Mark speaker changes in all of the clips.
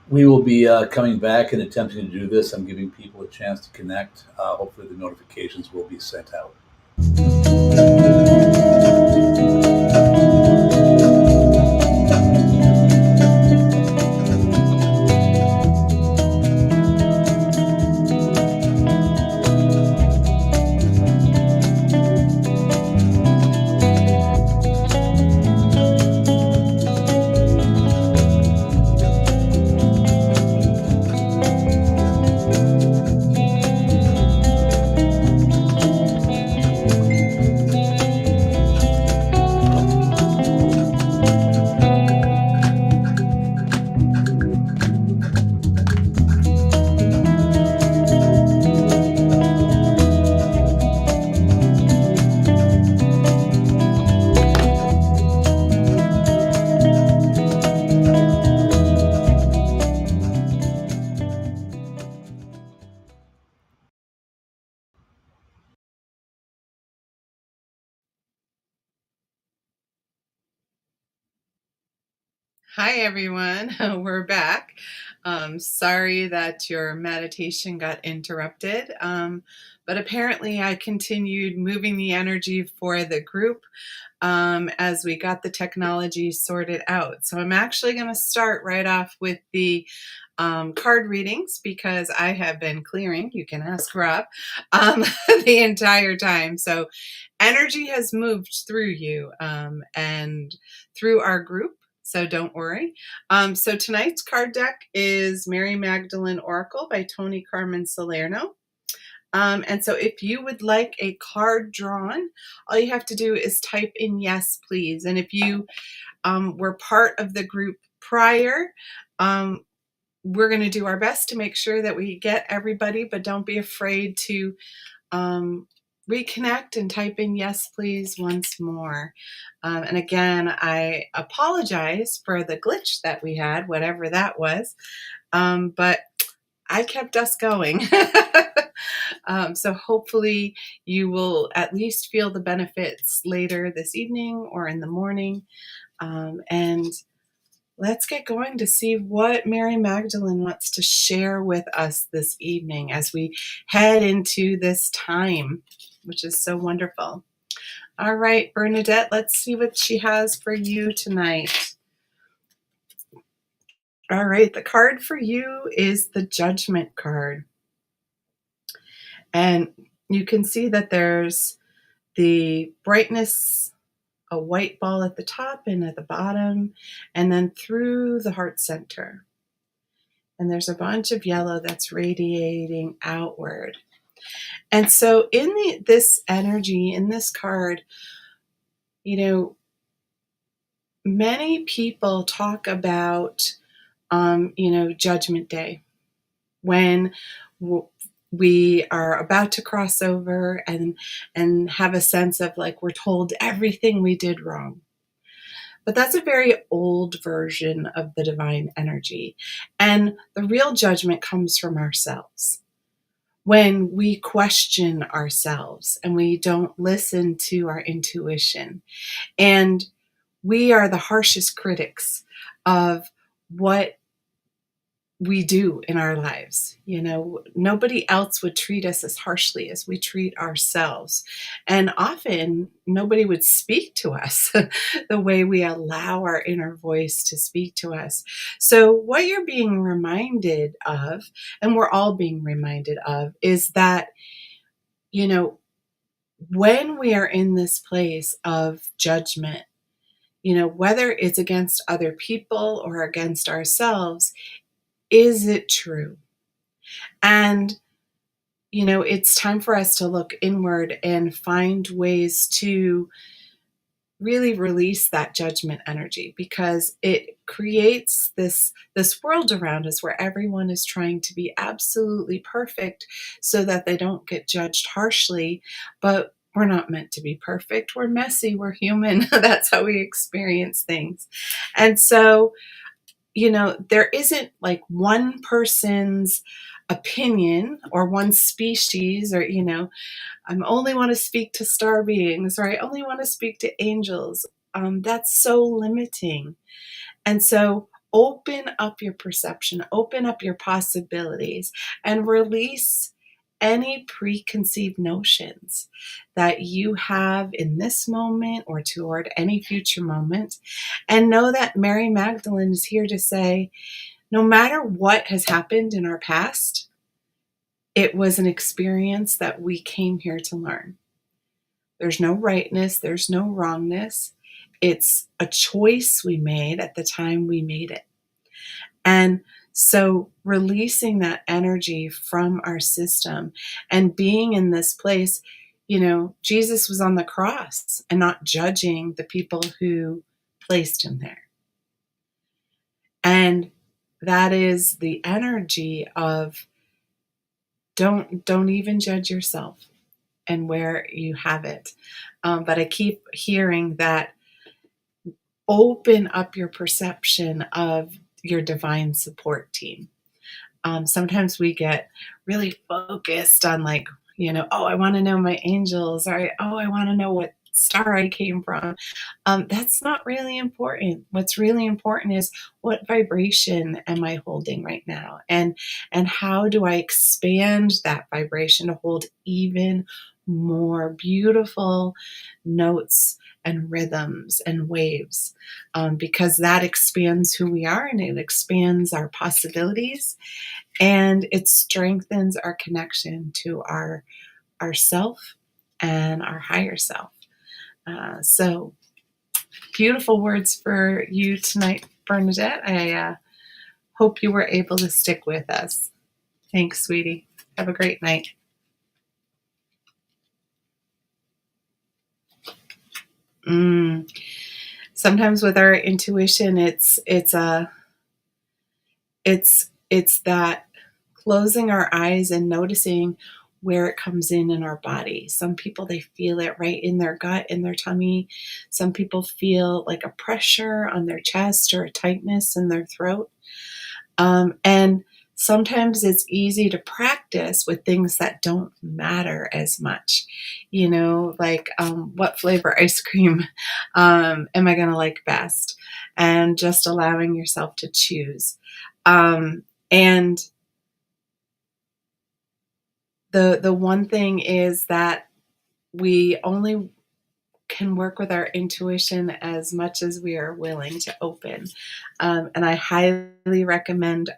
Speaker 1: We will be coming back and attempting to do this. I'm giving people a chance to connect. Hopefully, the notifications will be sent out.
Speaker 2: Hi, everyone. We're back. Sorry that your meditation got interrupted, but apparently I continued moving the energy for the group as we got the technology sorted out. So I'm actually going to start right off with the card readings because I have been clearing, you can ask Rob, the entire time. So energy has moved through you and through our group. So don't worry. So tonight's card deck is Mary Magdalene Oracle by Toni, Carmine, Salerno. And so if you would like a card drawn, all you have to do is type in yes, please. And if you were part of the group prior, we're going to do our best to make sure that we get everybody, but don't be afraid to reconnect and type in yes, please once more. And again, I apologize for the glitch that we had, whatever that was, but I kept us going. So hopefully you will at least feel the benefits later this evening or in the morning. And let's get going to see what Mary Magdalene wants to share with us this evening as we head into this time, which is so wonderful. All right, Bernadette, let's see what she has for you tonight. All right, the card for you is the Judgment card. And you can see that there's the brightness, a white ball at the top and at the bottom, and then through the heart center. And there's a bunch of yellow that's radiating outward. And so in this energy, in this card, many people talk about, Judgment Day, when we are about to cross over and have a sense of like we're told everything we did wrong. But that's a very old version of the divine energy. And the real judgment comes from ourselves. When we question ourselves and we don't listen to our intuition. And we are the harshest critics of what we do in our lives. Nobody else would treat us as harshly as we treat ourselves. And often nobody would speak to us the way we allow our inner voice to speak to us. So what you're being reminded of, and we're all being reminded of, is that, when we are in this place of judgment, whether it's against other people or against ourselves, is it true? And, it's time for us to look inward and find ways to really release that judgment energy, because it creates this world around us where everyone is trying to be absolutely perfect so that they don't get judged harshly. But we're not meant to be perfect. We're messy. We're human. That's how we experience things. And so, there isn't like one person's opinion or one species or, I only want to speak to star beings or I only want to speak to angels. That's so limiting. And so open up your perception, open up your possibilities, and release any preconceived notions that you have in this moment or toward any future moment. And know that Mary Magdalene is here to say, no matter what has happened in our past, it was an experience that we came here to learn. There's no rightness, there's no wrongness. It's a choice we made at the time we made it. And so releasing that energy from our system and being in this place, Jesus was on the cross and not judging the people who placed him there. And that is the energy of don't even judge yourself and where you have it. But I keep hearing that open up your perception of your divine support team. Sometimes we get really focused on I want to know my angels, or I want to know what star I came from. That's not really important. What's really important is, what vibration am I holding right now? And how do I expand that vibration to hold even more beautiful notes and rhythms and waves, because that expands who we are, and it expands our possibilities, and it strengthens our connection to our self and our higher self. So beautiful words for you tonight, Bernadette. I hope you were able to stick with us. Thanks, sweetie. Have a great night. Sometimes with our intuition, it's that closing our eyes and noticing where it comes in our body. Some people, they feel it right in their gut, in their tummy. Some people feel like a pressure on their chest or a tightness in their throat. And sometimes it's easy to practice with things that don't matter as much. What flavor ice cream am I going to like best? And just allowing yourself to choose. And the one thing is that we only can work with our intuition as much as we are willing to open. And I highly recommend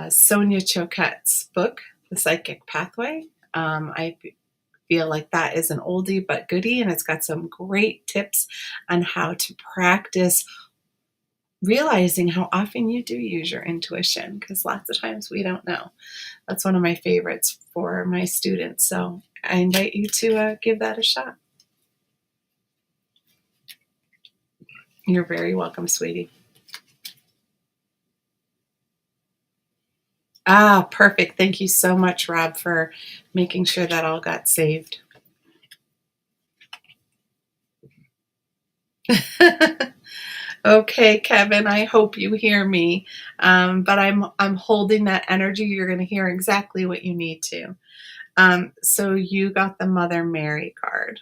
Speaker 2: Sonia Choquette's book, The Psychic Pathway. I feel like that is an oldie but goodie, and it's got some great tips on how to practice realizing how often you do use your intuition, because lots of times we don't know. That's one of my favorites for my students. So I invite you to give that a shot. You're very welcome, sweetie. Perfect. Thank you so much, Rob, for making sure that all got saved. Okay, Kevin, I hope you hear me. But I'm holding that energy. You're going to hear exactly what you need to. So you got the Mother Mary card.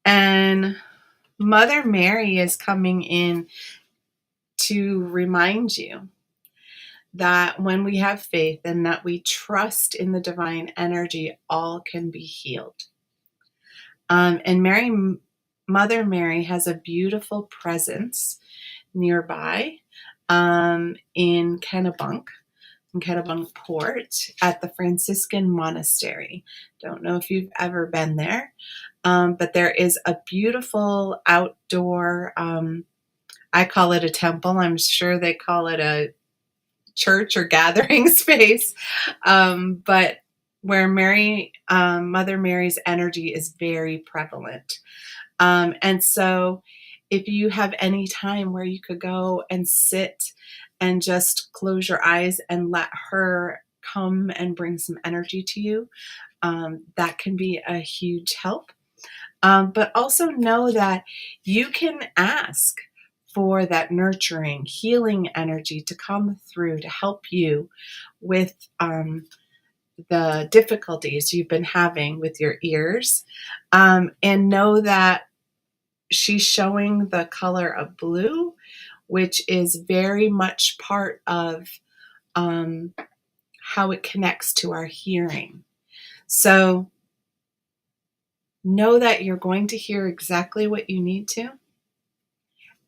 Speaker 2: And Mother Mary is coming in to remind you that when we have faith and that we trust in the divine energy, all can be healed. And Mother Mary has a beautiful presence nearby in Kennebunk Port at the Franciscan Monastery. Don't know if you've ever been there, but there is a beautiful outdoor, I call it a temple. I'm sure they call it a church or gathering space, but where Mother Mary's energy is very prevalent. And so if you have any time where you could go and sit and just close your eyes and let her come and bring some energy to you, that can be a huge help. But also know that you can ask for that nurturing, healing energy to come through to help you with the difficulties you've been having with your ears. And know that she's showing the color of blue, which is very much part of how it connects to our hearing. So know that you're going to hear exactly what you need to,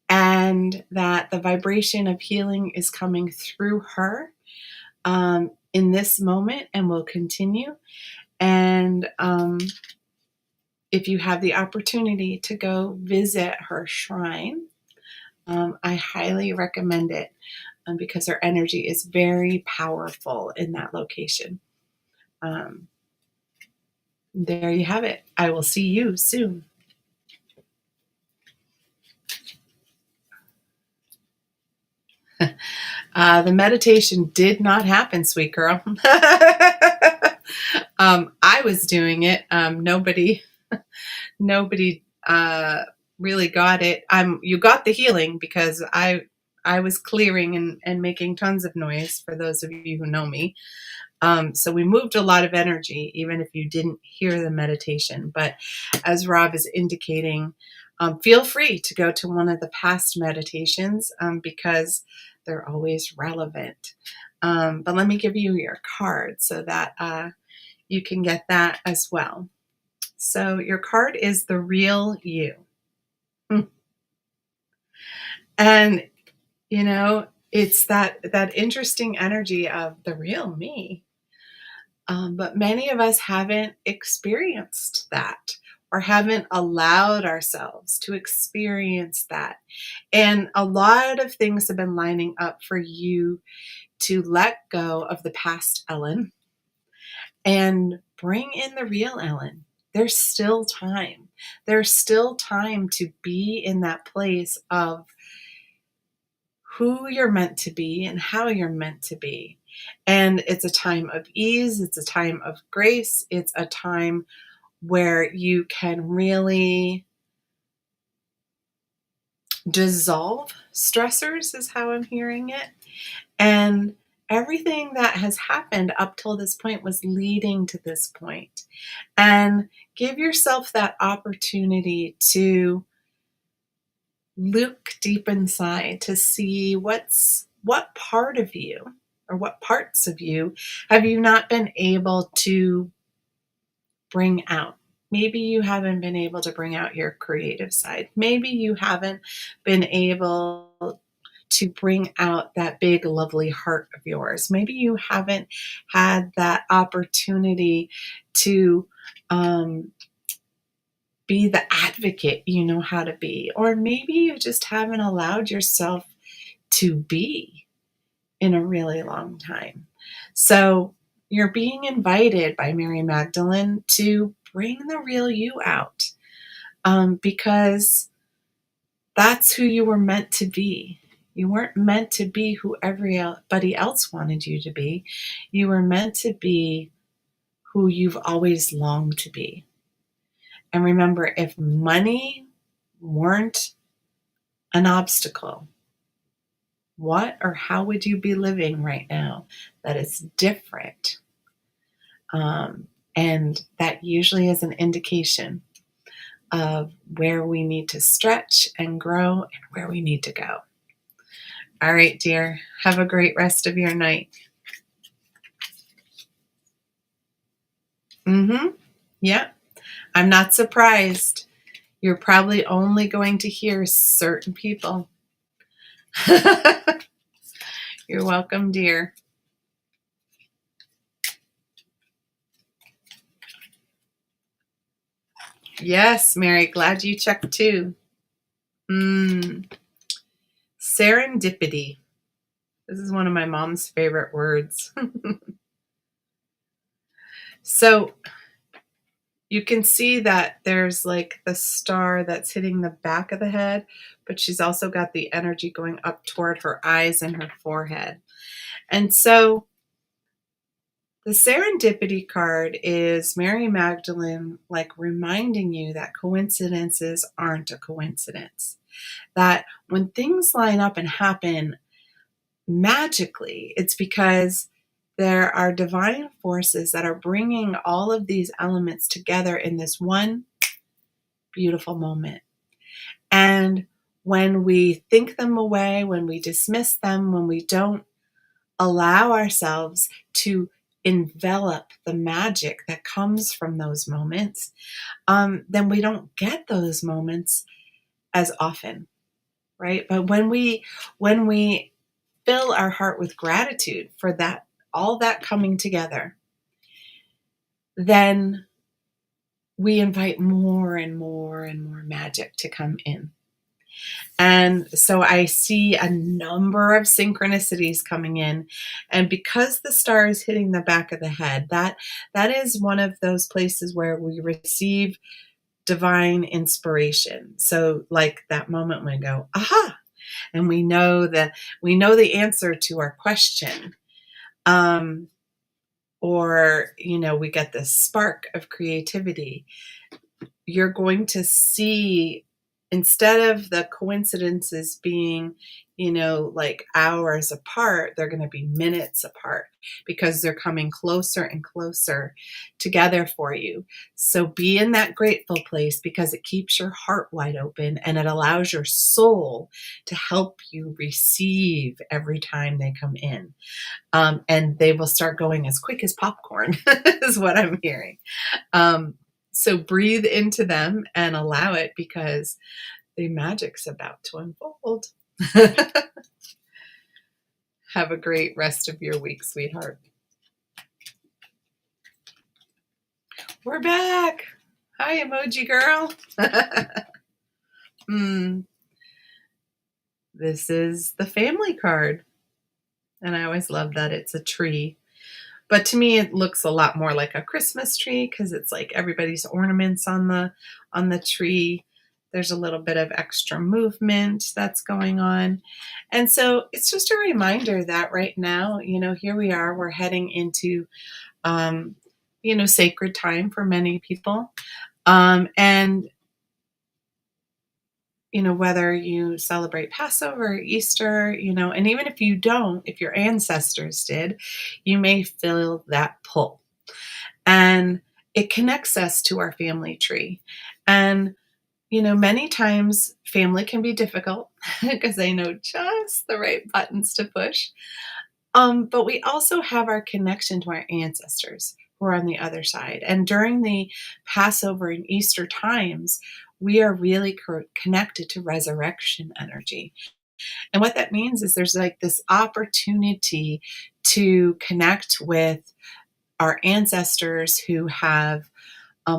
Speaker 2: and that the vibration of healing is coming through her in this moment and will continue. And if you have the opportunity to go visit her shrine, I highly recommend it because her energy is very powerful in that location. There you have it. I will see you soon. The meditation did not happen, sweet girl. I was doing it. Nobody really got it. You got the healing because I was clearing and making tons of noise, for those of you who know me. So we moved a lot of energy, even if you didn't hear the meditation. But as Rob is indicating, feel free to go to one of the past meditations because they're always relevant. But let me give you your card so that you can get that as well. So your card is the real you. And, you know, it's that interesting energy of the real me. But many of us haven't experienced that or haven't allowed ourselves to experience that. And a lot of things have been lining up for you to let go of the past Ellen and bring in the real Ellen. There's still time. There's still time to be in that place of who you're meant to be and how you're meant to be. And it's a time of ease. It's a time of grace. It's a time where you can really dissolve stressors, is how I'm hearing it. And everything that has happened up till this point was leading to this point. And give yourself that opportunity to look deep inside to see what part of you or what parts of you have you not been able to bring out. Maybe you haven't been able to bring out your creative side. Maybe you haven't been able to bring out that big, lovely heart of yours. Maybe you haven't had that opportunity to be the advocate you know how to be. Or maybe you just haven't allowed yourself to be in a really long time. So you're being invited by Mary Magdalene to bring the real you out because that's who you were meant to be. You weren't meant to be who everybody else wanted you to be. You were meant to be who you've always longed to be. And remember, if money weren't an obstacle, what or how would you be living right now that is different? And that usually is an indication of where we need to stretch and grow and where we need to go. All right, dear. Have a great rest of your night. Yeah. I'm not surprised. You're probably only going to hear certain people. You're welcome, dear. Yes, Mary, glad you checked too. Serendipity. This is one of my mom's favorite words. So you can see that there's like the star that's hitting the back of the head, but she's also got the energy going up toward her eyes and her forehead. And so the serendipity card is Mary Magdalene like reminding you that coincidences aren't a coincidence. That when things line up and happen magically, it's because there are divine forces that are bringing all of these elements together in this one beautiful moment. And when we think them away, when we dismiss them, when we don't allow ourselves to envelop the magic that comes from those moments, then we don't get those moments as often, right? But when we fill our heart with gratitude for that, all that coming together, then we invite more and more and more magic to come in. And so I see a number of synchronicities coming in. And because the star is hitting the back of the head, that is one of those places where we receive divine inspiration. So like that moment when we go, aha, and we know the answer to our question. Or, we get this spark of creativity. You're going to see, instead of the coincidences being, like hours apart, they're going to be minutes apart because they're coming closer and closer together for you. So be in that grateful place because it keeps your heart wide open and it allows your soul to help you receive every time they come in. And they will start going as quick as popcorn is what I'm hearing. So breathe into them and allow it because the magic's about to unfold. Have a great rest of your week, sweetheart. We're back. Hi, emoji girl. This is the family card. And I always love that it's a tree. But to me, it looks a lot more like a Christmas tree because it's like everybody's ornaments on the tree. There's a little bit of extra movement that's going on. And so it's just a reminder that right now, here we are, we're heading into, sacred time for many people. And whether you celebrate Passover or Easter, and even if you don't, if your ancestors did, you may feel that pull. And it connects us to our family tree. And, many times family can be difficult because they know just the right buttons to push. But we also have our connection to our ancestors who are on the other side. And during the Passover and Easter times, we are really connected to resurrection energy. And what that means is there's like this opportunity to connect with our ancestors who have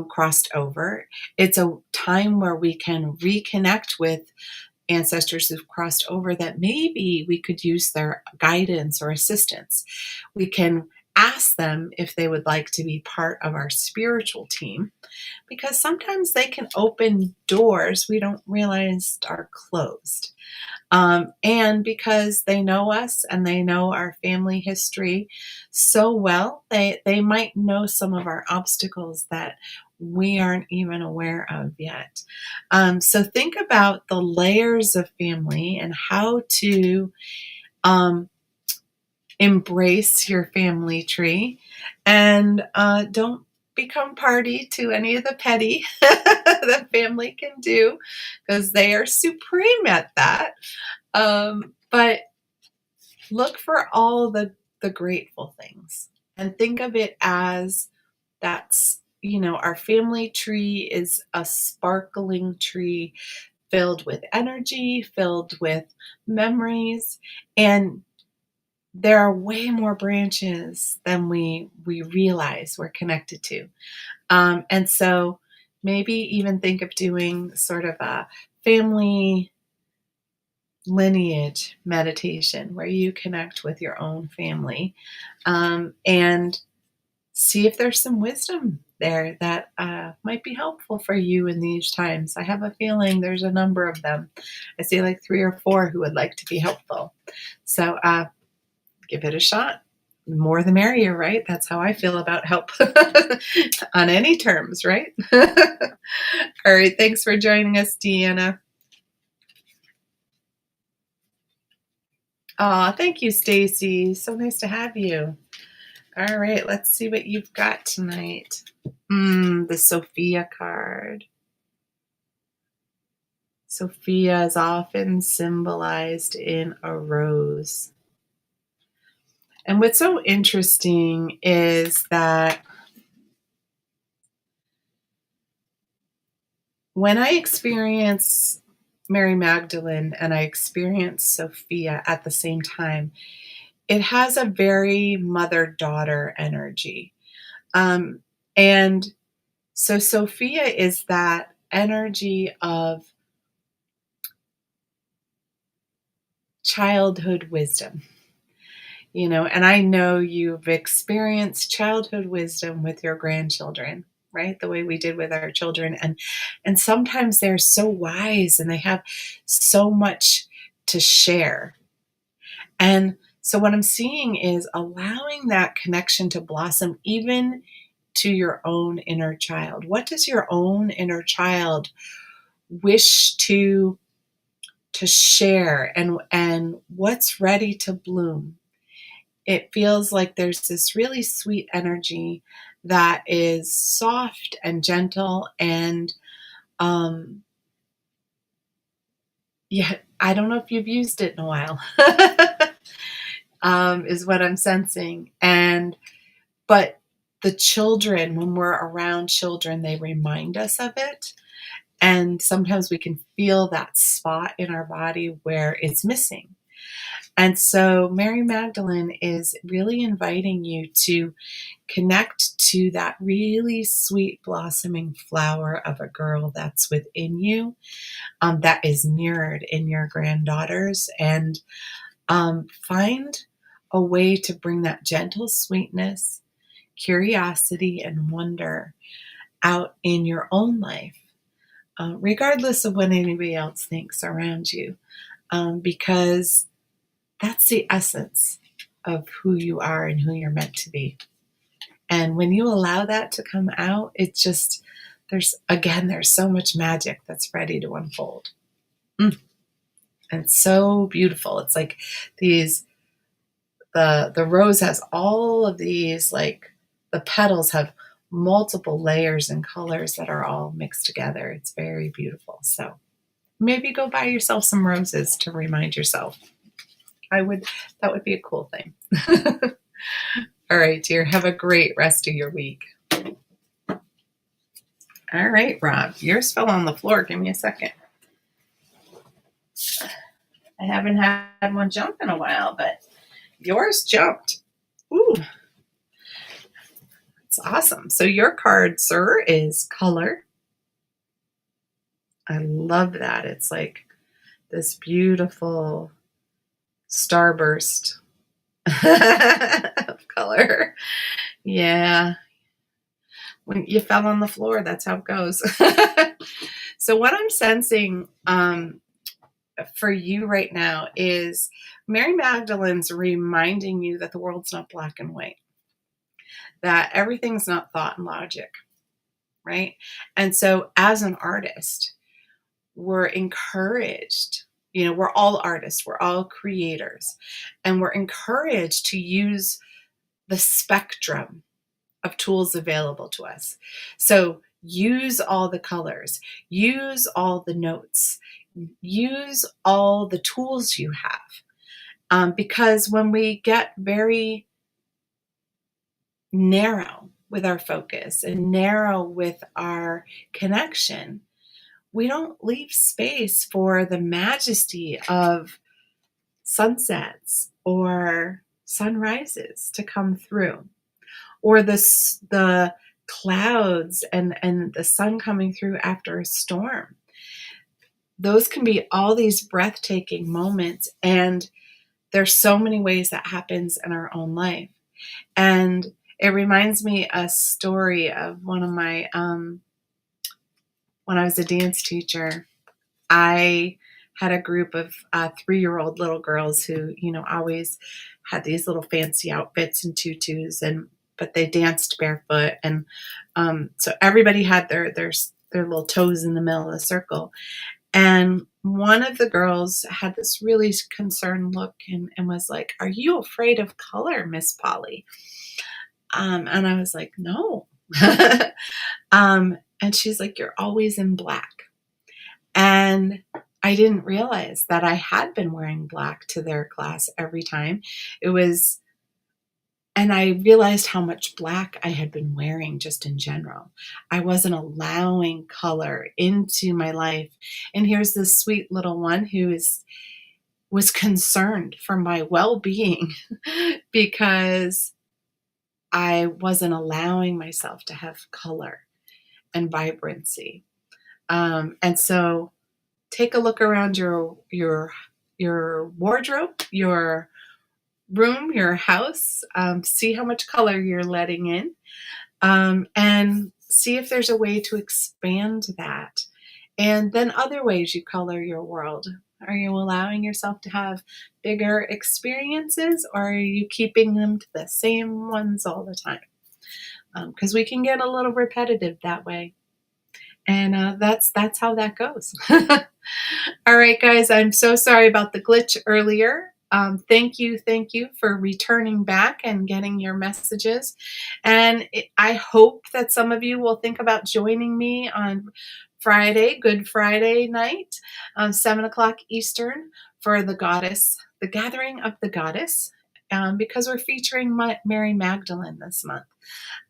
Speaker 2: crossed over. It's a time where we can reconnect with ancestors who've crossed over that maybe we could use their guidance or assistance. We can ask them if they would like to be part of our spiritual team because sometimes they can open doors we don't realize are closed. And because they know us and they know our family history so well, they might know some of our obstacles that we aren't even aware of yet. So think about the layers of family and how to embrace your family tree and don't become party to any of the petty that family can do because they are supreme at that. But look for all the grateful things and think of it as that's, our family tree is a sparkling tree filled with energy, filled with memories, and there are way more branches than we realize we're connected to. And so maybe even think of doing sort of a family lineage meditation where you connect with your own family and see if there's some wisdom there that might be helpful for you in these times. I have a feeling there's a number of them. I see like 3 or 4 who would like to be helpful. So give it a shot. More the merrier, right? That's how I feel about help on any terms, right? All right. Thanks for joining us, Deanna. Oh, thank you, Stacy. So nice to have you. All right, let's see what you've got tonight. The Sophia card. Sophia is often symbolized in a rose. And what's so interesting is that when I experience Mary Magdalene and I experience Sophia at the same time, it has a very mother-daughter energy. And so Sophia is that energy of childhood wisdom. And I know you've experienced childhood wisdom with your grandchildren, right? The way we did with our children. And sometimes they're so wise and they have so much to share. And so what I'm seeing is allowing that connection to blossom even to your own inner child. What does your own inner child wish to share, and what's ready to bloom? It feels like there's this really sweet energy that is soft and gentle, and yeah, I don't know if you've used it in a while, is what I'm sensing. But the children, when we're around children, they remind us of it. And sometimes we can feel that spot in our body where it's missing. And so Mary Magdalene is really inviting you to connect to that really sweet blossoming flower of a girl that's within you, that is mirrored in your granddaughters, and find a way to bring that gentle sweetness, curiosity, and wonder out in your own life, regardless of what anybody else thinks around you, because that's the essence of who you are and who you're meant to be. And when you allow that to come out, it's just, there's so much magic that's ready to unfold. And it's so beautiful. It's like the rose has all of these, like the petals have multiple layers and colors that are all mixed together. It's very beautiful. So maybe go buy yourself some roses to remind yourself. That would be a cool thing. All right, dear. Have a great rest of your week. All right, Rob. Yours fell on the floor. Give me a second. I haven't had one jump in a while, but yours jumped. Ooh, that's awesome. So your card, sir, is color. I love that. It's like this beautiful starburst of color. Yeah. When you fell on the floor, that's how it goes. So what I'm sensing for you right now is Mary Magdalene's reminding you that the world's not black and white, that everything's not thought and logic, right? And so as an artist, we're encouraged, we're all artists, we're all creators, and we're encouraged to use the spectrum of tools available to us. So use all the colors, use all the notes, use all the tools you have. Because when we get very narrow with our focus and narrow with our connection, we don't leave space for the majesty of sunsets or sunrises to come through, or the clouds and the sun coming through after a storm. Those can be all these breathtaking moments, and there's so many ways that happens in our own life. And it reminds me a story of one of my when I was a dance teacher. I had a group of 3-year-old little girls who, always had these little fancy outfits and tutus, but they danced barefoot, and so everybody had their little toes in the middle of the circle. And one of the girls had this really concerned look and was like, "Are you afraid of color, Miss Polly?" And I was like, "No." And she's like, "You're always in black." And I didn't realize that I had been wearing black to their class every time. It was, and I realized how much black I had been wearing just in general. I wasn't allowing color into my life. And here's this sweet little one who was concerned for my well-being because I wasn't allowing myself to have color and vibrancy. And so take a look around your wardrobe, your room, your house. See how much color you're letting in, and see if there's a way to expand that. And then other ways you color your world. Are you allowing yourself to have bigger experiences, or are you keeping them to the same ones all the time? Because we can get a little repetitive that way. And that's how that goes. All right, guys, I'm so sorry about the glitch earlier. Thank you for returning back and getting your messages. And I hope that some of you will think about joining me on Friday, Good Friday night, 7 o'clock Eastern, for the Gathering of the Goddess, because we're featuring Mary Magdalene this month.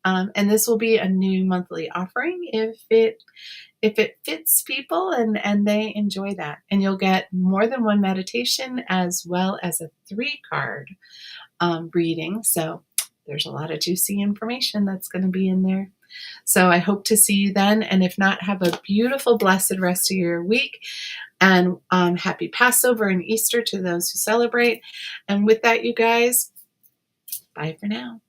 Speaker 2: And this will be a new monthly offering if it fits people and they enjoy that. And you'll get more than one meditation as well as a 3-card reading. So there's a lot of juicy information that's going to be in there. So I hope to see you then. And if not, have a beautiful, blessed rest of your week. And happy Passover and Easter to those who celebrate. And with that, you guys, bye for now.